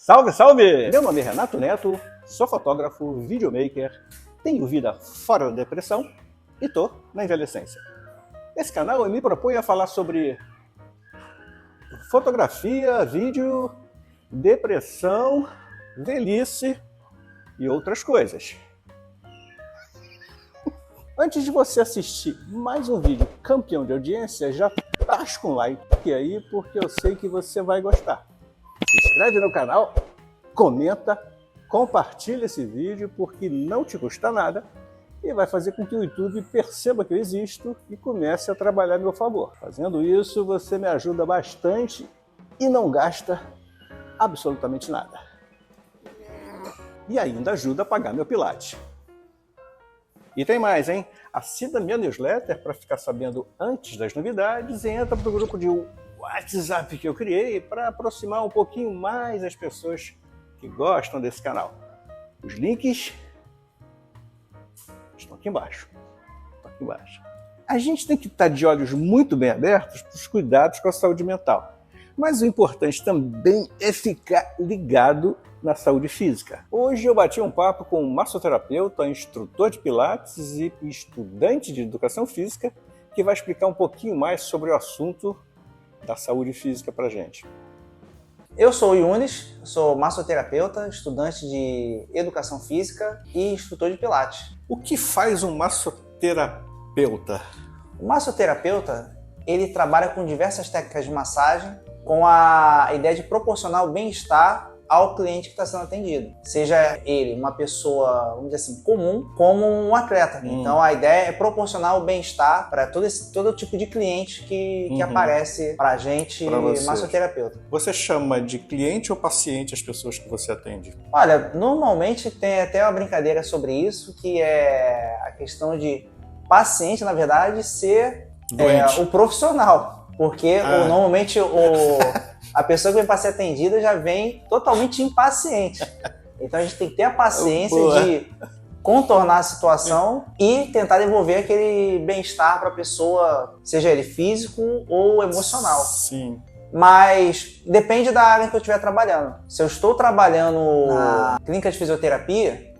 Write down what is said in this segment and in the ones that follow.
Salve, salve! Meu nome é Renato Neto, sou fotógrafo, videomaker, tenho vida fora da depressão e tô na envelhecência. Nesse canal eu me proponho a falar sobre fotografia, vídeo, depressão, velhice e outras coisas. Antes de você assistir mais um vídeo campeão de audiência, já tasca um like aí porque eu sei que você vai gostar. Se inscreve no canal, comenta, compartilha esse vídeo porque não te custa nada e vai fazer com que o YouTube perceba que eu existo e comece a trabalhar a meu favor. Fazendo isso, você me ajuda bastante e não gasta absolutamente nada. E ainda ajuda a pagar meu Pilates. E tem mais, hein? Assina minha newsletter para ficar sabendo antes das novidades e entra para o grupo de WhatsApp que eu criei para aproximar um pouquinho mais as pessoas que gostam desse canal. Os links estão aqui embaixo. A gente tem que estar de olhos muito bem abertos para os cuidados com a saúde mental. Mas o importante também é ficar ligado na saúde física. Hoje eu bati um papo com um massoterapeuta, instrutor de pilates e estudante de educação física que vai explicar um pouquinho mais sobre o assunto da saúde física pra gente. Eu sou o Yunis, sou massoterapeuta, estudante de educação física e instrutor de pilates. O que faz um massoterapeuta? O massoterapeuta, ele trabalha com diversas técnicas de massagem com a ideia de proporcionar o bem-estar ao cliente que está sendo atendido. Seja ele uma pessoa, vamos dizer assim, comum, como um atleta. Então a ideia é proporcionar o bem-estar para todo tipo de cliente que aparece para a gente, massoterapeuta. Você chama de cliente ou paciente as pessoas que você atende? Olha, normalmente tem até uma brincadeira sobre isso, que é a questão de paciente, na verdade, ser o profissional. Porque normalmente a pessoa que vem para ser atendida já vem totalmente impaciente. Então a gente tem que ter a paciência de contornar a situação e tentar devolver aquele bem-estar para a pessoa, seja ele físico ou emocional. Sim. Mas depende da área que eu estiver trabalhando. Se eu estou trabalhando na clínica de fisioterapia,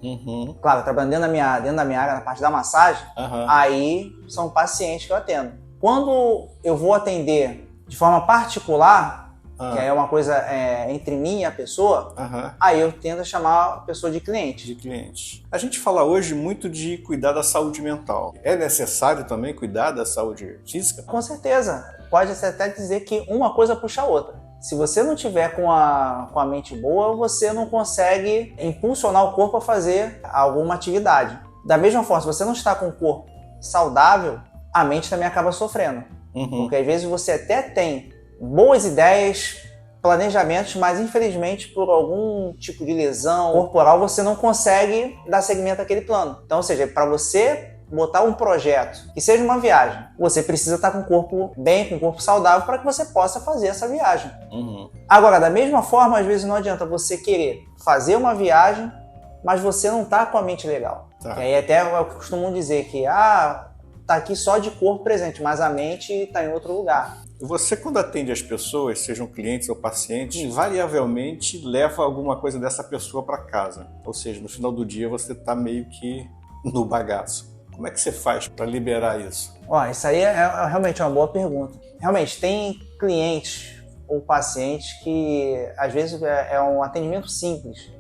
claro, trabalhando dentro da minha área, na parte da massagem, aí são pacientes que eu atendo. Quando eu vou atender de forma particular, que é uma coisa entre mim e a pessoa, aí eu tento chamar a pessoa de cliente. A gente fala hoje muito de cuidar da saúde mental. É necessário também cuidar da saúde física? Com certeza. Pode até dizer que uma coisa puxa a outra. Se você não tiver com a mente boa, você não consegue impulsionar o corpo a fazer alguma atividade. Da mesma forma, se você não está com o corpo saudável, a mente também acaba sofrendo. Porque às vezes você até tem boas ideias, planejamentos, mas infelizmente por algum tipo de lesão corporal você não consegue dar seguimento àquele plano. Então, ou seja, para você botar um projeto que seja uma viagem, você precisa estar com o corpo bem, com o corpo saudável para que você possa fazer essa viagem. Agora, da mesma forma, às vezes não adianta você querer fazer uma viagem, mas você não está com a mente legal. E aí até é o que costumam dizer que tá aqui só de corpo presente, mas a mente está em outro lugar. Você, quando atende as pessoas, sejam clientes ou pacientes, invariavelmente leva alguma coisa dessa pessoa para casa. Ou seja, no final do dia você está meio que no bagaço. Como é que você faz para liberar isso? Isso aí é realmente uma boa pergunta. Realmente, tem clientes ou pacientes que às vezes é um atendimento simples.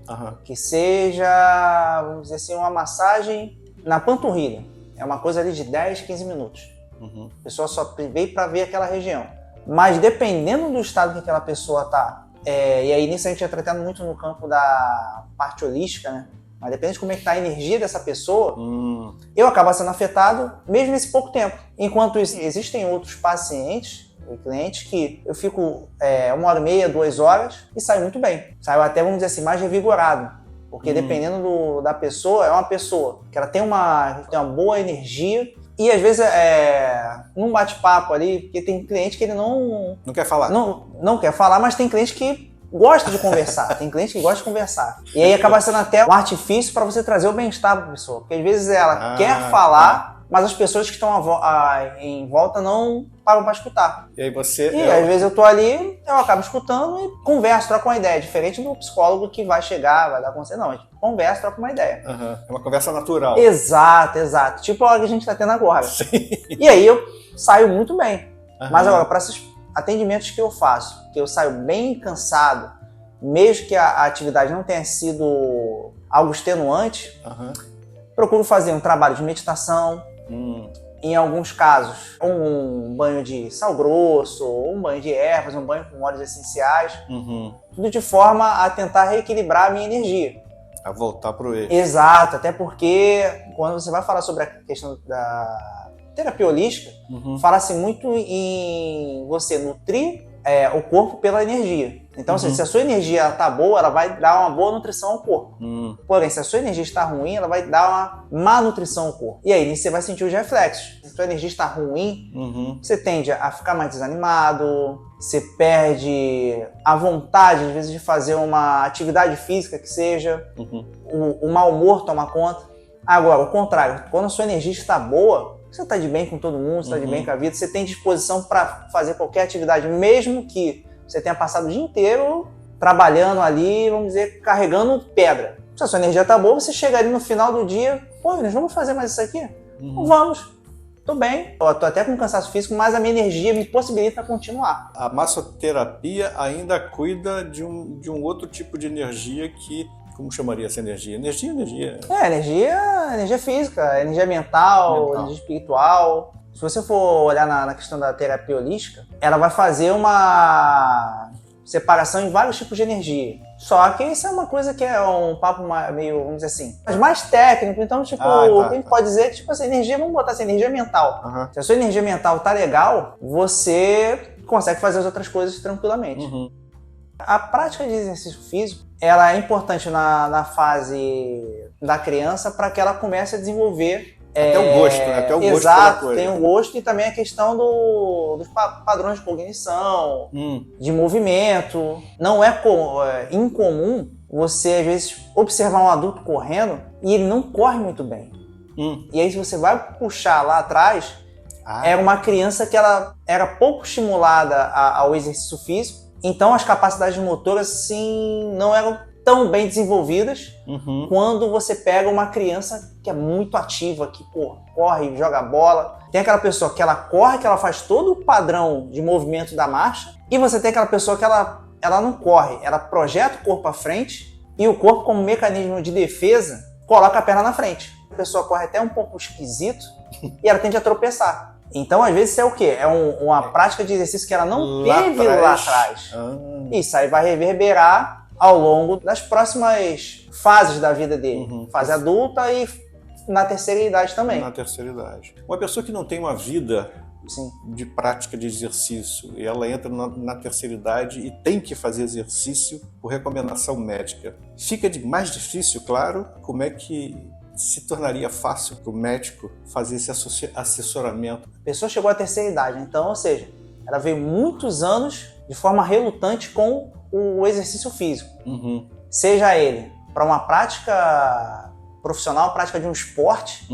Que seja, vamos dizer assim, uma massagem na panturrilha. É uma coisa ali de 10, 15 minutos. A pessoa só veio para ver aquela região. Mas dependendo do estado que aquela pessoa está, e aí nisso a gente é tratando muito no campo da parte holística, né? Mas depende de como é que está a energia dessa pessoa, eu acabo sendo afetado mesmo nesse pouco tempo. Enquanto isso, existem outros pacientes e clientes que eu fico 1h30, 2 horas e saio muito bem. Saio até, vamos dizer assim, mais revigorado. Porque dependendo da pessoa, é uma pessoa que ela tem uma boa energia e às vezes num bate-papo ali, porque tem cliente que ele não quer falar. Não quer falar, mas tem cliente que gosta de conversar. Tem cliente que gosta de conversar. E aí acaba sendo até um artifício para você trazer o bem-estar para a pessoa. Porque às vezes ela quer falar, mas as pessoas que estão em volta não param para escutar. E aí você... E às vezes eu tô ali, eu acabo escutando e converso, troco uma ideia. Diferente do psicólogo que vai chegar, vai dar conselho. Não, a gente conversa, troca uma ideia. É uma conversa natural. Exato. Tipo a hora que a gente tá tendo agora. Sim. E aí eu saio muito bem. Mas agora, para esses atendimentos que eu faço, que eu saio bem cansado, mesmo que a atividade não tenha sido algo extenuante, procuro fazer um trabalho de meditação, em alguns casos, um banho de sal grosso, um banho de ervas, um banho com óleos essenciais, tudo de forma a tentar reequilibrar a minha energia. A voltar pro eixo. Exato, até porque quando você vai falar sobre a questão da terapia holística, fala-se muito em você nutrir o corpo pela energia. Então, se a sua energia está boa, ela vai dar uma boa nutrição ao corpo. Porém, se a sua energia está ruim, ela vai dar uma má nutrição ao corpo. E aí você vai sentir os reflexos. Se a sua energia está ruim, você tende a ficar mais desanimado, você perde a vontade, às vezes, de fazer uma atividade física que seja, o mau humor toma conta. Agora, o contrário, quando a sua energia está boa, você está de bem com todo mundo, você está de bem com a vida, você tem disposição para fazer qualquer atividade, mesmo que você tenha passado o dia inteiro trabalhando ali, vamos dizer, carregando pedra. Se a sua energia está boa, você chega ali no final do dia, pô, nós vamos fazer mais isso aqui? Vamos. Tô bem, tô até com cansaço físico, mas a minha energia me possibilita continuar. A massoterapia ainda cuida de um outro tipo de energia que... Como chamaria essa energia? Energia. Energia física, energia mental, energia espiritual. Se você for olhar na questão da terapia holística, ela vai fazer uma separação em vários tipos de energia. Só que isso é uma coisa que é um papo meio, vamos dizer assim, mas mais técnico. Então, tipo, o que a gente pode dizer é que, tipo, essa energia, vamos botar essa energia mental. Se a sua energia mental tá legal, você consegue fazer as outras coisas tranquilamente. A prática de exercício físico, ela é importante na fase da criança para que ela comece a desenvolver... Até o gosto, né? Até o gosto exato, pela coisa. Tem o gosto e também a questão dos padrões de cognição, de movimento. Não é incomum você, às vezes, observar um adulto correndo e ele não corre muito bem. E aí, se você vai puxar lá atrás, era uma criança que ela era pouco estimulada ao exercício físico. Então, as capacidades motoras, assim, não eram tão bem desenvolvidas quando você pega uma criança que é muito ativa, que corre, joga bola. Tem aquela pessoa que ela corre, que ela faz todo o padrão de movimento da marcha, e você tem aquela pessoa que ela não corre, ela projeta o corpo à frente e o corpo, como mecanismo de defesa, coloca a perna na frente. A pessoa corre até um pouco esquisito e ela tende a tropeçar. Então, às vezes, é o quê? É uma prática de exercício que ela não teve lá atrás. Isso aí vai reverberar ao longo das próximas fases da vida dele. Fase adulta e na terceira idade também. Na terceira idade. Uma pessoa que não tem uma vida de prática de exercício e ela entra na terceira idade e tem que fazer exercício por recomendação médica. Fica mais difícil, claro, como é que se tornaria fácil para o médico fazer esse assessoramento. A pessoa chegou à terceira idade, então, ou seja, ela veio muitos anos de forma relutante com o exercício físico. Seja ele para uma prática profissional, prática de um esporte,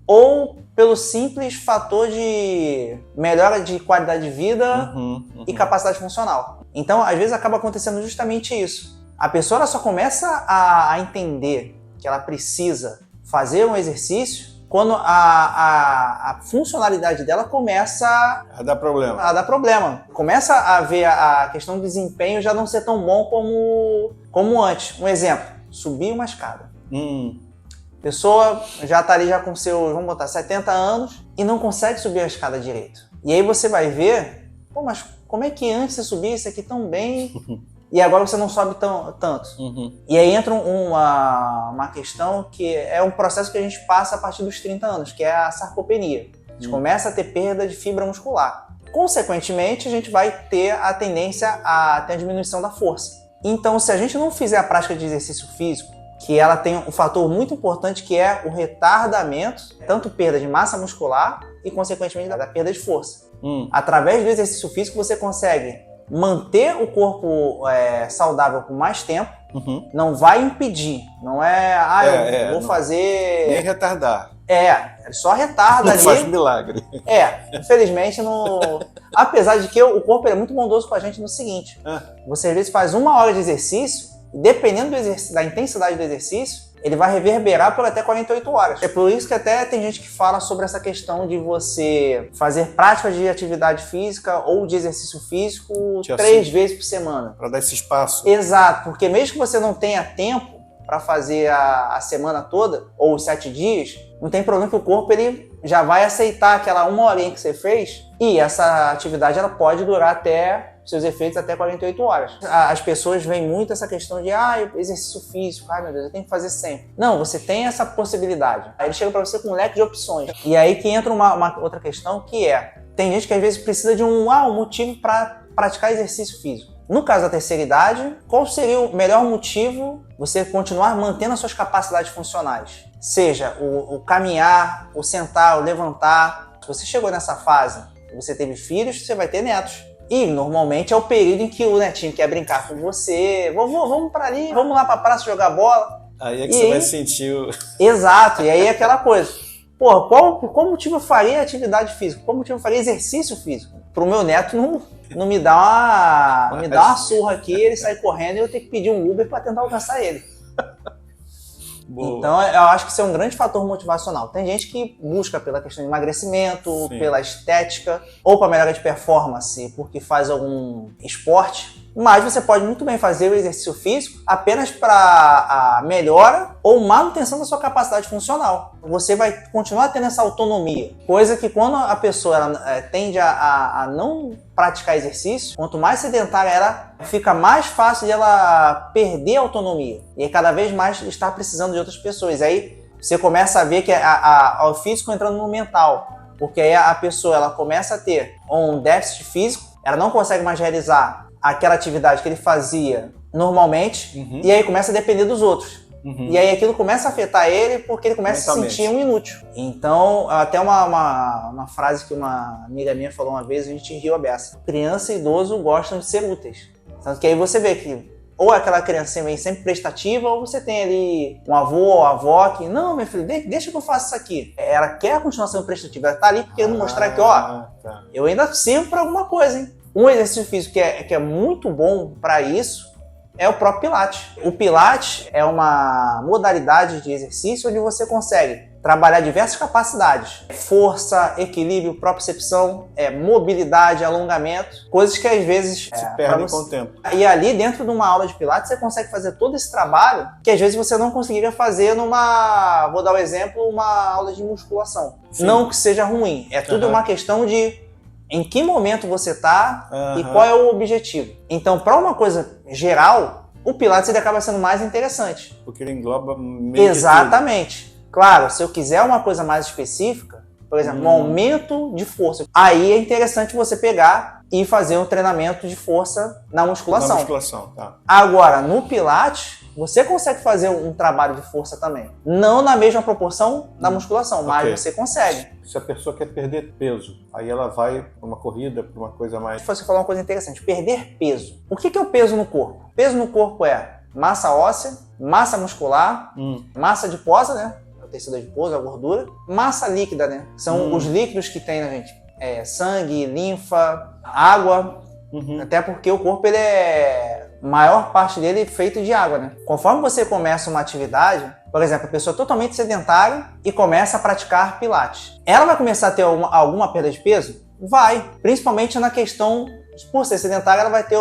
ou pelo simples fator de melhora de qualidade de vida e capacidade funcional. Então, às vezes, acaba acontecendo justamente isso. A pessoa ela só começa a entender que ela precisa fazer um exercício quando a funcionalidade dela começa a dar problema. Começa a ver a questão do desempenho já não ser tão bom como antes. Um exemplo, subir uma escada. A pessoa já está ali já com seus, vamos botar, 70 anos e não consegue subir a escada direito. E aí você vai ver, mas como é que antes você subia isso aqui tão bem e agora você não sobe tanto? E aí entra uma questão que é um processo que a gente passa a partir dos 30 anos, que é a sarcopenia. A gente começa a ter perda de fibra muscular. Consequentemente, a gente vai ter a tendência a ter a diminuição da força. Então, se a gente não fizer a prática de exercício físico, que ela tem um fator muito importante que é o retardamento, tanto perda de massa muscular e, consequentemente, da perda de força. Através do exercício físico, você consegue manter o corpo saudável por mais tempo, não vai impedir, não é, eu vou fazer... Nem retardar. Ele só retarda ali. Não faz milagre. Infelizmente, apesar de que o corpo é muito bondoso com a gente no seguinte. Você às vezes faz 1 hora de exercício, e dependendo da intensidade do exercício, ele vai reverberar por até 48 horas. É por isso que até tem gente que fala sobre essa questão de você fazer práticas de atividade física ou de exercício físico 3 vezes por semana. Para dar esse espaço. Exato, porque mesmo que você não tenha tempo para fazer a semana toda, ou os 7 dias, não tem problema que o corpo ele já vai aceitar aquela 1 horinha que você fez, e essa atividade ela pode durar até seus efeitos até 48 horas. As pessoas veem muito essa questão de exercício físico, meu Deus, eu tenho que fazer sempre. Não, você tem essa possibilidade. Aí ele chega para você com um leque de opções. E aí que entra uma outra questão que tem gente que às vezes precisa de um motivo para praticar exercício físico. No caso da terceira idade, qual seria o melhor motivo você continuar mantendo as suas capacidades funcionais? Seja o caminhar, o sentar, o levantar. Se você chegou nessa fase e você teve filhos, você vai ter netos. E normalmente é o período em que o netinho quer brincar com você. Vamos para ali, vamos lá para a praça jogar bola. Aí é que você vai sentir o... Exato, e aí é aquela coisa. Pô, qual motivo eu faria atividade física? Qual motivo eu faria exercício físico? Pro meu neto não me dá uma surra aqui, ele sai correndo e eu tenho que pedir um Uber para tentar alcançar ele. Boa. Então, eu acho que isso é um grande fator motivacional. Tem gente que busca pela questão de emagrecimento, pela estética, ou para melhora de performance, porque faz algum esporte. Mas você pode muito bem fazer o exercício físico apenas para a melhora ou manutenção da sua capacidade funcional. Você vai continuar tendo essa autonomia. Coisa que quando a pessoa tende a não praticar exercício, quanto mais sedentária ela fica mais fácil de ela perder a autonomia. E cada vez mais estar precisando de outras pessoas. Aí você começa a ver que o físico entrando no mental. Porque aí a pessoa ela começa a ter um déficit físico, ela não consegue mais realizar aquela atividade que ele fazia normalmente, e aí começa a depender dos outros. E aí aquilo começa a afetar ele porque ele começa a se sentir um inútil. Então, até uma frase que uma amiga minha falou uma vez, a gente riu a beça. Criança e idoso gostam de ser úteis. Tanto que aí você vê que ou aquela criança vem sempre prestativa, ou você tem ali um avô ou avó que, não, meu filho, deixa que eu faça isso aqui. Ela quer continuar sendo prestativa, ela tá ali querendo mostrar que, eu ainda sirvo para alguma coisa, hein? Um exercício físico que é muito bom para isso é o próprio Pilates. O Pilates é uma modalidade de exercício onde você consegue trabalhar diversas capacidades. Força, equilíbrio, propriocepção, mobilidade, alongamento, coisas que às vezes se perdem com o tempo. E ali dentro de uma aula de Pilates você consegue fazer todo esse trabalho que às vezes você não conseguiria fazer vou dar um exemplo, uma aula de musculação. Sim. Não que seja ruim, é tudo uma questão de em que momento você está e qual é o objetivo. Então, para uma coisa geral, o Pilates ele acaba sendo mais interessante. Porque ele engloba meio exatamente. Que tudo. Claro, se eu quiser uma coisa mais específica, por exemplo, um aumento de força, aí é interessante você pegar e fazer um treinamento de força na musculação. Na musculação, tá. Agora, no Pilates, você consegue fazer um trabalho de força também. Não na mesma proporção da musculação, mas você consegue. Se a pessoa quer perder peso, aí ela vai para uma corrida, para uma coisa mais... Você falou uma coisa interessante, perder peso. O que é o peso no corpo? Peso no corpo é massa óssea, massa muscular, massa adiposa, né? O tecido adiposo, a gordura. Massa líquida, né? São os líquidos que tem na gente. Sangue, linfa, água. Até porque o corpo, maior parte dele é feito de água, né? Conforme você começa uma atividade, por exemplo, a pessoa é totalmente sedentária e começa a praticar Pilates. Ela vai começar a ter alguma perda de peso? Vai. Principalmente na questão, por ser sedentária, ela vai ter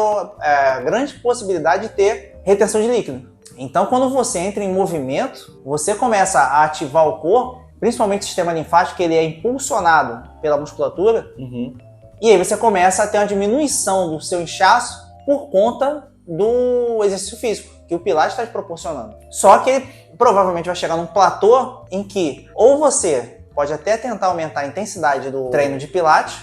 grande possibilidade de ter retenção de líquido. Então, quando você entra em movimento, você começa a ativar o corpo, principalmente o sistema linfático, que ele é impulsionado pela musculatura, e aí você começa a ter uma diminuição do seu inchaço por conta do exercício físico que o Pilates está te proporcionando. Só que ele provavelmente vai chegar num platô em que ou você pode até tentar aumentar a intensidade do treino de Pilates,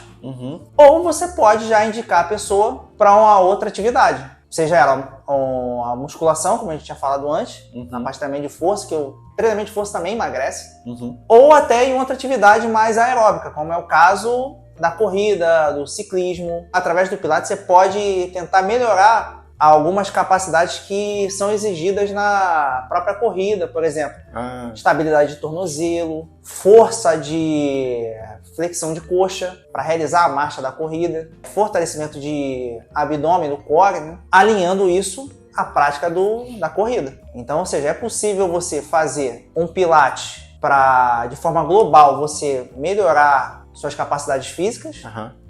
ou você pode já indicar a pessoa para uma outra atividade. Seja ela a musculação, como a gente tinha falado antes, na parte também de força, que o treinamento de força também emagrece, ou até em outra atividade mais aeróbica, como é o caso da corrida, do ciclismo. Através do Pilates você pode tentar melhorar algumas capacidades que são exigidas na própria corrida, por exemplo, estabilidade de tornozelo, força de flexão de coxa para realizar a marcha da corrida, fortalecimento de abdômen, do core, né? Alinhando isso à prática da corrida. Então, ou seja, é possível você fazer um pilates para, de forma global, você melhorar suas capacidades físicas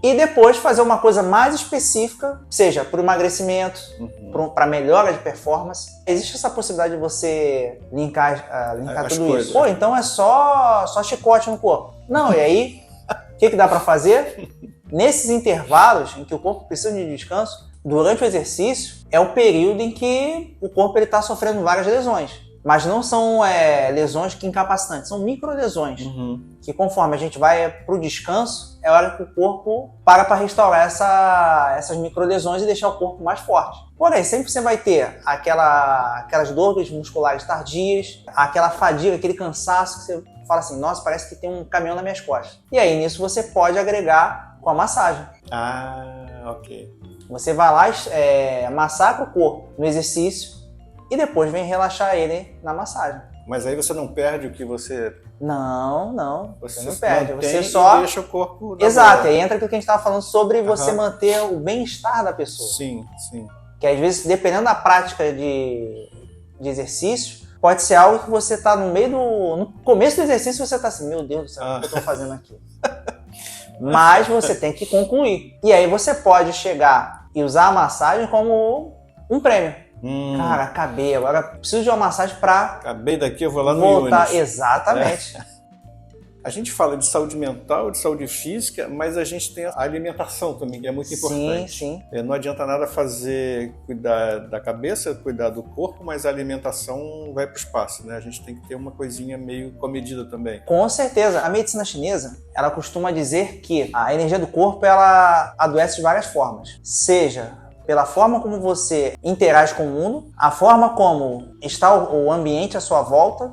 e depois fazer uma coisa mais específica, seja para o emagrecimento, para melhora de performance. Existe essa possibilidade de você linkar tudo coisas. Isso. Pô, então é só chicote no corpo. Não, e aí, o que dá para fazer? Nesses intervalos em que o corpo precisa de descanso, durante o exercício, é o período em que o corpo está sofrendo várias lesões. Mas não são lesões que incapacitantes, são microlesões. Que conforme a gente vai para o descanso, é hora que o corpo para restaurar essas microlesões e deixar o corpo mais forte. Porém, sempre você vai ter aquelas dores musculares tardias, aquela fadiga, aquele cansaço que você fala assim, nossa, parece que tem um caminhão nas minhas costas. E aí, nisso, você pode agregar com a massagem. Ok. Você vai lá, massacra o corpo no exercício e depois vem relaxar ele na massagem. Mas aí você não perde o que você... Não. Você não perde. Você só deixa o corpo... Exato. Aí entra aquilo que a gente estava falando sobre você manter o bem-estar da pessoa. Sim. Que às vezes, dependendo da prática de exercício, pode ser algo que você está no começo do exercício, você está assim, meu Deus do céu, o que eu estou fazendo aqui? Mas você tem que concluir. E aí você pode chegar e usar a massagem como um prêmio. Cara, acabei, agora preciso de uma massagem para... Acabei daqui, eu vou lá no voltar. Yunis. Exatamente. A gente fala de saúde mental, de saúde física, mas a gente tem a alimentação também, que é muito importante. Sim. Não adianta nada cuidar da cabeça, cuidar do corpo, mas a alimentação vai para o espaço, né? A gente tem que ter uma coisinha meio comedida também. Com certeza. A medicina chinesa, ela costuma dizer que a energia do corpo, ela adoece de várias formas. Seja pela forma como você interage com o mundo, a forma como está o ambiente à sua volta,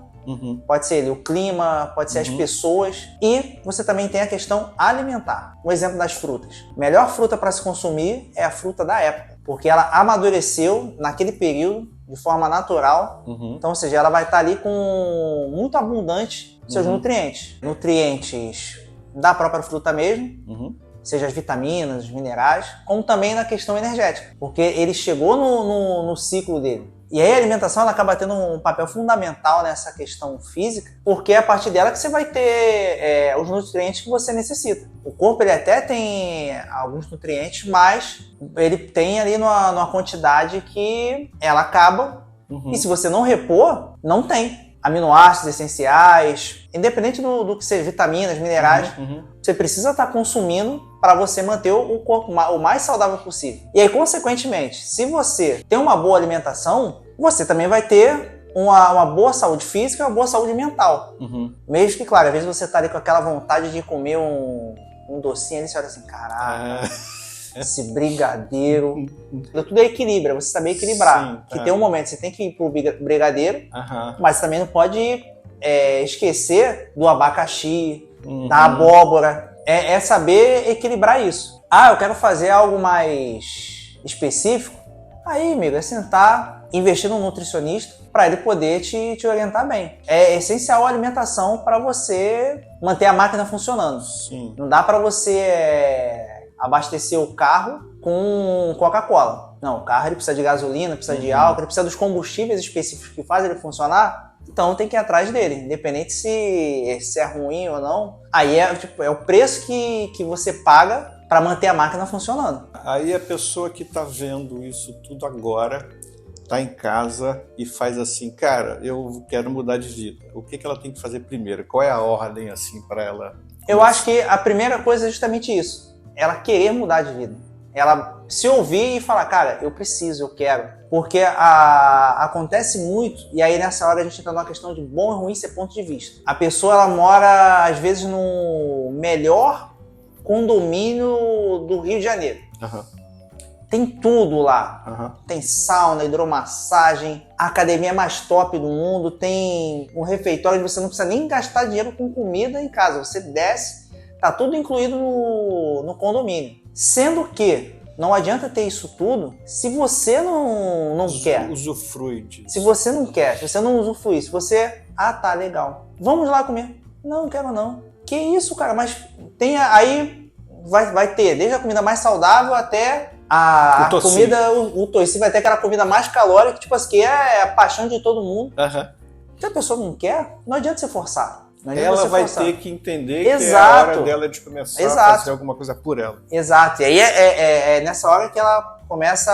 pode ser o clima, pode ser as pessoas, e você também tem a questão alimentar. Um exemplo das frutas. A melhor fruta para se consumir é a fruta da época, porque ela amadureceu naquele período de forma natural, então, ou seja, ela vai estar ali com muito abundante seus nutrientes. Nutrientes da própria fruta mesmo, seja as vitaminas, os minerais, como também na questão energética, porque ele chegou no ciclo dele. E aí a alimentação ela acaba tendo um papel fundamental nessa questão física, porque é a partir dela que você vai ter os nutrientes que você necessita. O corpo ele até tem alguns nutrientes, mas ele tem ali numa quantidade que ela acaba, e se você não repor, não tem. Aminoácidos essenciais, independente do que seja, vitaminas, minerais, você precisa estar consumindo para você manter o corpo o mais saudável possível. E aí, consequentemente, se você tem uma boa alimentação, você também vai ter uma boa saúde física e uma boa saúde mental. Mesmo que, claro, às vezes você está ali com aquela vontade de comer um docinho ali, você olha assim, caraca, esse brigadeiro. Tudo é equilíbrio, você saber equilibrar. Que tem um momento que você tem que ir pro brigadeiro, mas também não pode esquecer do abacaxi, da abóbora. É saber equilibrar isso. Eu quero fazer algo mais específico. Aí, amigo, é sentar, investir num nutricionista para ele poder te orientar bem. É essencial a alimentação para você manter a máquina funcionando. Sim. Não dá para você abastecer o carro com Coca-Cola. Não, o carro ele precisa de gasolina, precisa de álcool, ele precisa dos combustíveis específicos que fazem ele funcionar. Então tem que ir atrás dele, independente se é ruim ou não. Aí é o preço que você paga para manter a máquina funcionando. Aí a pessoa que está vendo isso tudo agora, está em casa e faz assim, cara, eu quero mudar de vida. O que ela tem que fazer primeiro? Qual é a ordem assim para ela? Eu acho que a primeira coisa é justamente isso. Ela querer mudar de vida. Ela se ouvir e falar, cara, eu preciso, eu quero. Porque acontece muito, e aí nessa hora a gente entra numa questão de bom e ruim ser ponto de vista. A pessoa ela mora, às vezes, no melhor condomínio do Rio de Janeiro. Tem tudo lá. Tem sauna, hidromassagem, a academia mais top do mundo, tem um refeitório onde você não precisa nem gastar dinheiro com comida em casa. Você desce, tá tudo incluído no condomínio. Sendo que não adianta ter isso tudo se você não quer. Usufrui disso. Se você não quer, se você não usufruir, se você... Ah, tá, legal. Vamos lá comer. Não quero não. Que isso, cara? Mas tem aí... Vai ter desde a comida mais saudável até a comida... O toicinho vai ter aquela comida mais calórica, tipo assim, que é a paixão de todo mundo. Se a pessoa não quer, não adianta você forçar. Ela vai ter que entender que é a hora dela de começar a fazer alguma coisa por ela. Exato. E aí é nessa hora que ela começa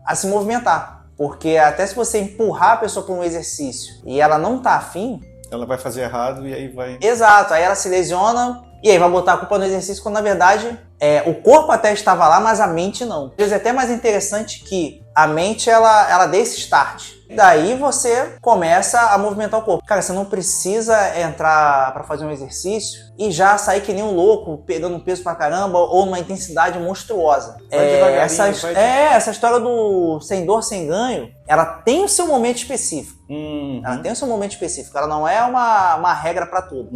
a se movimentar. Porque até se você empurrar a pessoa para um exercício e ela não tá afim... Ela vai fazer errado e aí vai... Exato. Aí ela se lesiona e aí vai botar a culpa no exercício quando, na verdade, o corpo até estava lá, mas a mente não. Às vezes é até mais interessante que a mente, ela dê esse start. Daí você começa a movimentar o corpo. Cara, você não precisa entrar para fazer um exercício e já sair que nem um louco, pegando peso pra caramba ou numa intensidade monstruosa. Essa história do sem dor, sem ganho, ela tem o seu momento específico. Ela tem o seu momento específico. Ela não é uma regra para tudo.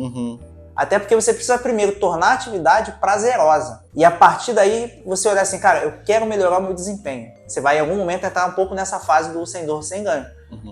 Até porque você precisa primeiro tornar a atividade prazerosa. E a partir daí você olhar assim, cara, eu quero melhorar o meu desempenho. Você vai em algum momento entrar um pouco nessa fase do sem dor, sem ganho.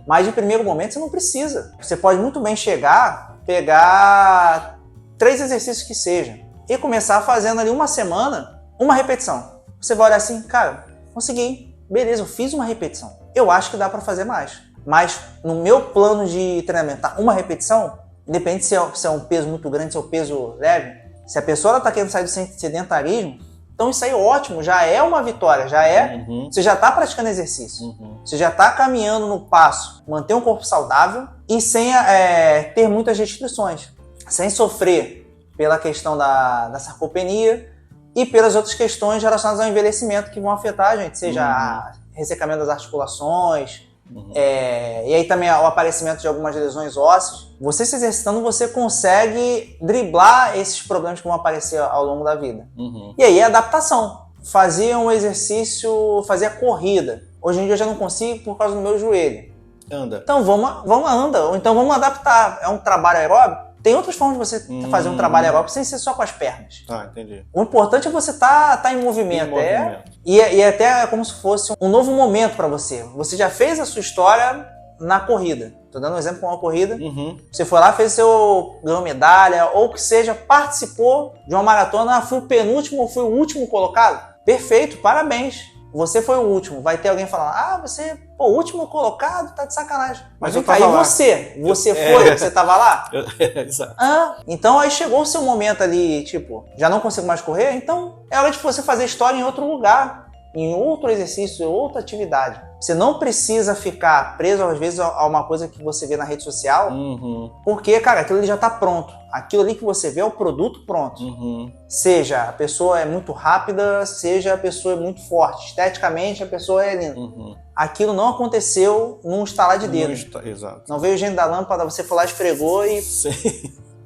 Mas de primeiro momento você não precisa. Você pode muito bem chegar, pegar 3 exercícios que seja e começar fazendo ali uma semana, uma repetição. Você vai olhar assim, cara, consegui, beleza, eu fiz uma repetição. Eu acho que dá para fazer mais. Mas no meu plano de treinamento, tá, uma repetição, independente se é um peso muito grande, se é um peso leve, se a pessoa está querendo sair do sedentarismo, então isso aí é ótimo, já é uma vitória, já é... Você já está praticando exercício, você já está caminhando no passo, manter um corpo saudável e sem ter muitas restrições, sem sofrer pela questão da sarcopenia e pelas outras questões relacionadas ao envelhecimento que vão afetar a gente, seja ressecamento das articulações, e aí também o aparecimento de algumas lesões ósseas. Você se exercitando, você consegue driblar esses problemas que vão aparecer ao longo da vida. E aí a adaptação. Fazia um exercício, fazia corrida. Hoje em dia eu já não consigo por causa do meu joelho. Anda. Então vamos anda, ou então vamos adaptar. É um trabalho aeróbico. Tem outras formas de você fazer um trabalho aeróbico sem ser só com as pernas. Entendi. O importante é você tá em movimento. E até como se fosse um novo momento para você. Você já fez a sua história na corrida. Tô dando um exemplo com uma corrida. Você foi lá, ganhou medalha, ou que seja, participou de uma maratona, fui o penúltimo ou fui o último colocado. Perfeito, parabéns. Você foi o último. Vai ter alguém falando, você, o último colocado, tá de sacanagem. Mas vem cá, e você? Você foi? Você tava lá? Exato. Então aí chegou o seu momento ali, tipo, já não consigo mais correr? Então é hora de você fazer história em outro lugar, em outro exercício, em outra atividade. Você não precisa ficar preso, às vezes, a uma coisa que você vê na rede social, porque, cara, aquilo ali já tá pronto. Aquilo ali que você vê é o produto pronto. Seja a pessoa é muito rápida, seja a pessoa é muito forte. Esteticamente, a pessoa é linda. Aquilo não aconteceu num estalar de dedo. Exato. Não veio o gênio da lâmpada, você foi lá, esfregou e... Sim.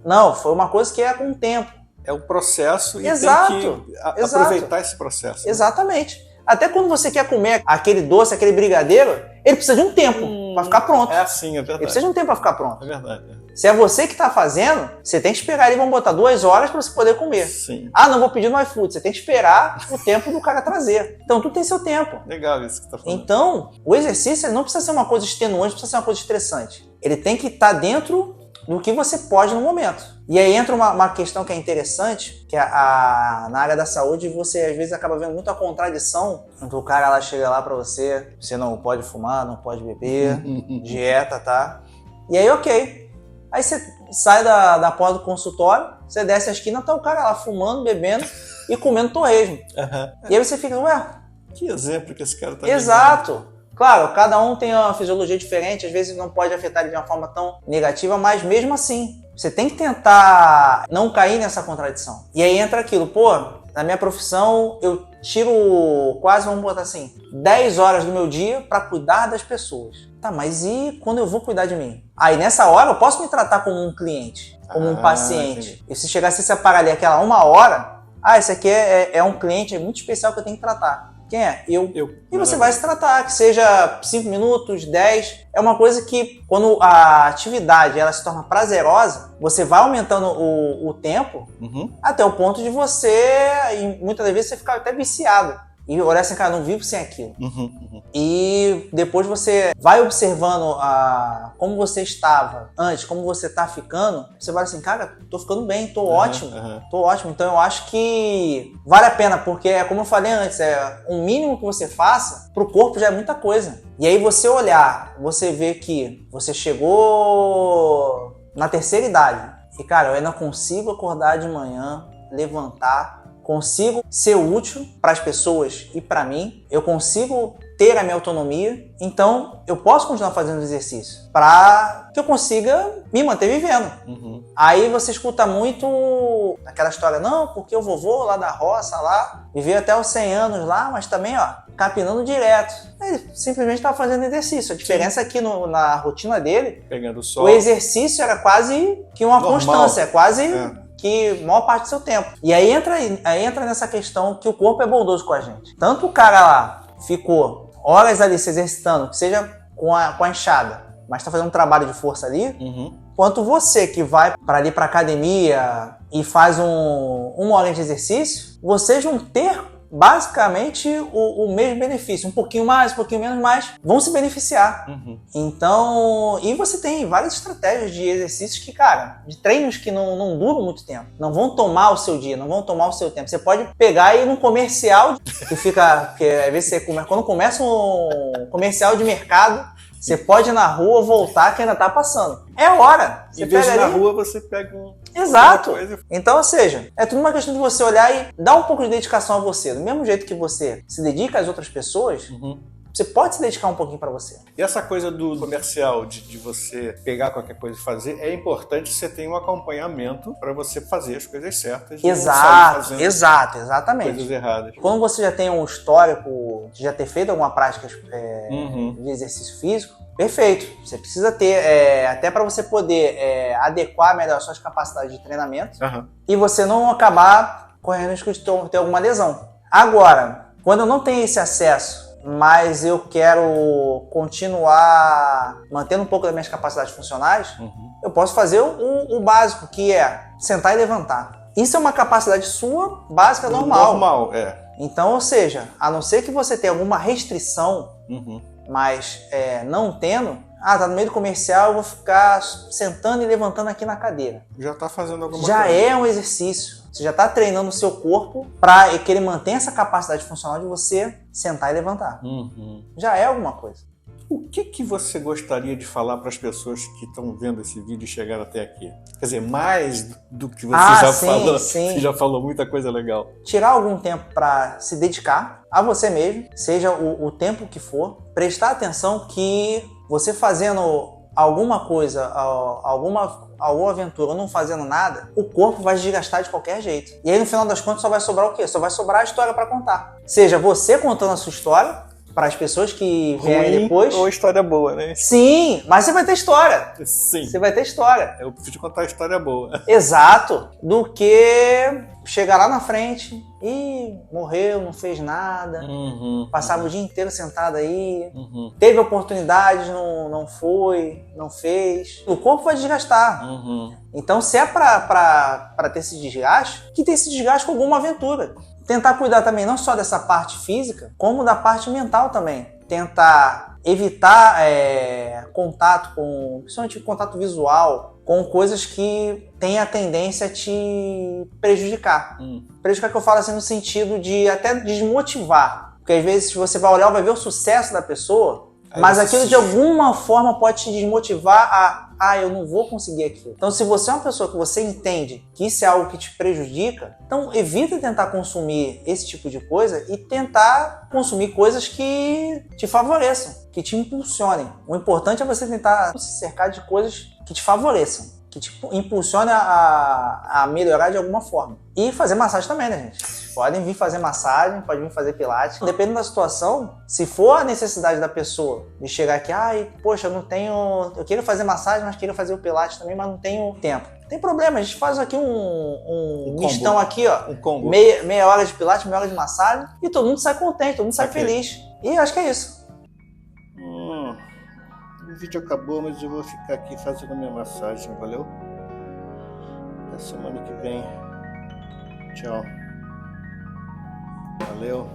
Não, foi uma coisa que é com o tempo. É o processo e Exato. tem que aproveitar esse processo. Né? Exatamente. Até quando você quer comer aquele doce, aquele brigadeiro, ele precisa de um tempo para ficar pronto. É assim, é verdade. Ele precisa de um tempo para ficar pronto. É verdade. Se é você que está fazendo, você tem que esperar ele, vão botar 2 horas para você poder comer. Sim. Não vou pedir no iFood. Você tem que esperar o tempo do cara trazer. Então, tudo tem seu tempo. Legal isso que você tá falando. Então, o exercício não precisa ser uma coisa extenuante, não precisa ser uma coisa estressante. Ele tem que estar dentro do que você pode no momento. E aí entra uma questão que é interessante, que na área da saúde você às vezes acaba vendo muita contradição, então o cara lá chega lá pra você não pode fumar, não pode beber, dieta, tá? E aí ok. Aí você sai da porta do consultório, você desce a esquina, tá o cara lá fumando, bebendo e comendo torresmo. E aí você fica, que exemplo que esse cara tá Exato. Vivendo. Claro, cada um tem uma fisiologia diferente, às vezes não pode afetar ele de uma forma tão negativa, mas mesmo assim, você tem que tentar não cair nessa contradição. E aí entra aquilo, na minha profissão eu tiro quase, vamos botar assim, 10 horas do meu dia para cuidar das pessoas. Tá, mas e quando eu vou cuidar de mim? Aí nessa hora eu posso me tratar como um cliente, como um paciente. Entendi. E se chegasse a separar ali aquela 1 hora, esse aqui é um cliente muito especial que eu tenho que tratar. Quem é? Eu. E você vai se tratar, que seja 5 minutos, 10. É uma coisa que, quando a atividade ela se torna prazerosa, você vai aumentando o tempo até o ponto de você, e muitas das vezes, você ficar até viciado. e olhar assim, cara, não vivo sem aquilo. E depois você vai observando como você estava antes, como você tá ficando, você vai assim, cara, tô ficando bem, tô ótimo. Tô ótimo. Então eu acho que vale a pena, porque, como eu falei antes, o mínimo que você faça pro corpo já é muita coisa. E aí você olhar, você vê que você chegou na terceira idade e, cara, eu ainda consigo acordar de manhã, levantar, consigo ser útil para as pessoas e para mim, eu consigo ter a minha autonomia, então eu posso continuar fazendo exercício para que eu consiga me manter vivendo. Aí você escuta muito aquela história, não, porque o vovô lá da roça lá viveu até os 100 anos lá, mas também, ó, capinando direto. Ele simplesmente estava fazendo exercício. A diferença é que na rotina dele, pegando sol, o exercício era quase que uma constância, quase que a maior parte do seu tempo. E aí entra nessa questão que o corpo é bondoso com a gente. Tanto o cara lá ficou horas ali se exercitando, que seja com a enxada, mas está fazendo um trabalho de força ali, quanto você que vai para ali para academia e faz uma hora de exercício, vocês vão ter basicamente o mesmo benefício, um pouquinho mais, um pouquinho menos, mas vão se beneficiar. Então, e você tem várias estratégias de exercícios que, cara, de treinos que não duram muito tempo, não vão tomar o seu dia, não vão tomar o seu tempo. Você pode pegar e ir num comercial que fica, que às vezes quando começa um comercial de mercado, você pode ir na rua, voltar, que ainda tá passando. É hora. Em vez de ir na rua, você pega Exato. Então, ou seja, é tudo uma questão de você olhar e dar um pouco de dedicação a você. Do mesmo jeito que você se dedica às outras pessoas, você pode se dedicar um pouquinho para você. E essa coisa do comercial, de você pegar qualquer coisa e fazer, é importante que você tenha um acompanhamento para você fazer as coisas certas. Exatamente. Coisas erradas. Quando você já tem um histórico de já ter feito alguma prática de exercício físico, perfeito. Você precisa ter, até para você poder adequar melhor as suas capacidades de treinamento e você não acabar correndo risco de ter alguma lesão. Agora, quando eu não tenho esse acesso, mas eu quero continuar mantendo um pouco das minhas capacidades funcionais, eu posso fazer o básico, que é sentar e levantar. Isso é uma capacidade sua, básica, normal. Então, ou seja, a não ser que você tenha alguma restrição, mas não tendo, tá no meio do comercial, eu vou ficar sentando e levantando aqui na cadeira. Já tá fazendo alguma coisa. Já é um exercício. Você já está treinando o seu corpo para que ele mantenha essa capacidade funcional de você sentar e levantar. Já é alguma coisa. O que você gostaria de falar para as pessoas que estão vendo esse vídeo e chegaram até aqui? Quer dizer, mais do que você falou. Sim. Você já falou muita coisa legal. Tirar algum tempo para se dedicar a você mesmo, seja o tempo que for. Prestar atenção que você fazendo alguma coisa, alguma aventura ou não fazendo nada, o corpo vai desgastar de qualquer jeito. E aí no final das contas só vai sobrar o quê? Só vai sobrar a história para contar. Seja você contando a sua história para as pessoas que vêm depois. Ou história boa, né? Sim, mas você vai ter história. Sim. Você vai ter história. Eu preciso contar a história boa. Exato. Do que chegar lá na frente e morreu, não fez nada, passava o dia inteiro sentado aí, teve oportunidades, não foi, não fez. O corpo vai desgastar. Então, se é pra ter esse desgaste, que tem esse desgaste com alguma aventura. Tentar cuidar também não só dessa parte física, como da parte mental também. Tentar evitar contato principalmente contato visual, com coisas que têm a tendência a te prejudicar. Prejudicar que eu falo assim no sentido de até desmotivar. Porque às vezes você vai olhar, vai ver o sucesso da pessoa, mas aquilo de alguma forma pode te desmotivar eu não vou conseguir aquilo. Então, se você é uma pessoa que você entende que isso é algo que te prejudica, então evita tentar consumir esse tipo de coisa e tentar consumir coisas que te favoreçam, que te impulsionem. O importante é você tentar se cercar de coisas que te favoreçam, que te impulsionem a melhorar de alguma forma. E fazer massagem também, né, gente? Podem vir fazer massagem, podem vir fazer pilates. Dependendo da situação, se for a necessidade da pessoa de chegar aqui, poxa, eu quero fazer massagem, mas quero fazer o pilates também, mas não tenho tempo. Não tem problema, a gente faz aqui um mistão aqui, ó. Um combo. Meia hora de pilates, meia hora de massagem, e todo mundo sai contente, todo mundo sai feliz. E acho que é isso. O vídeo acabou, mas eu vou ficar aqui fazendo a minha massagem, valeu? Até semana que vem. Tchau. Valeu.